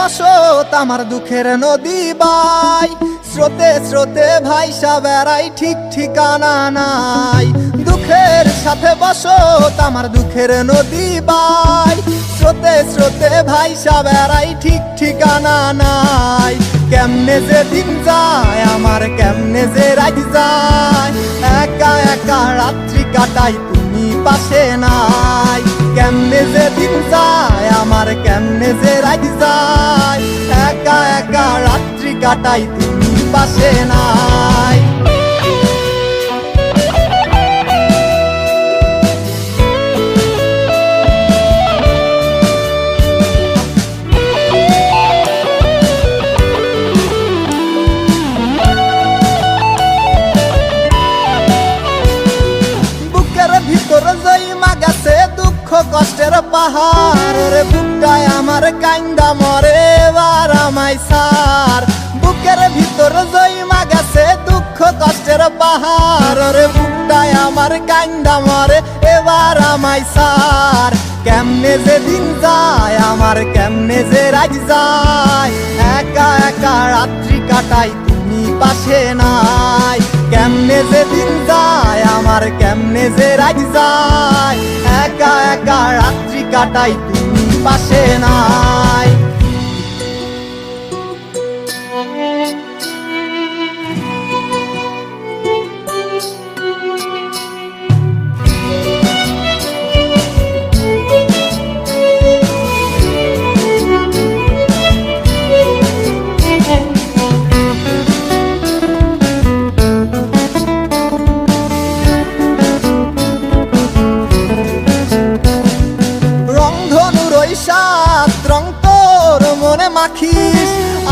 বসত আমার দুঃখের নদী বাই, স্রোতে স্রোতে ভাইসা বেড়াই ঠিক ঠিকানা নাই। দুঃখের সাথে বসত আমার দুঃখের নদী বাই, স্রোতে স্রোতে ভাইসা বেড়াই ঠিক ঠিকানা নাই। কেমনে যে দিন যায় আমার, কেমনে যে রাত যায়, একা একা রাত্রি কাটাই তুমি পাশে নাই। কেমনে যে দিন যায় আমার, কেমনে যে রাত যায়, একা একা রাত্রি কাটাই তুমি পাশে নাই। ভিতর জইমা গেছে দুঃখ কষ্টের পাহাড়, রে বুকটায় আমার কান্দা মরে এবার আমায় সার। বুকের ভিতর জইমা গেছে দুঃখ কষ্টের পাহাড়, রে বুকটায় আমার কান্দা মরে এবার আমায় সার। কেমনে যে দিন যায় আমার, কেমনে যে রাত যায়, একা একা রাত্রি কাটাই তুমি পাশে নাই। কেমনে যে দিন যায় আমার, কেমনে যে রাত যায়, একা একা রাত্রি কাটাই তুমি পাশে নাই। রং তোর মনে মাখিস,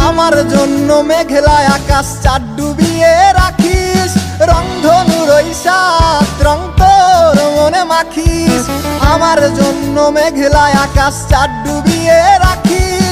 আমার জন্য মেঘলা আকাশ চাঁদ ডুবিয়ে রাখিস। রংধনুর ওই সাত রং তোর মনে মাখিস, আমার জন্য মেঘলা আকাশ চাঁদ ডুবিয়ে রাখিস।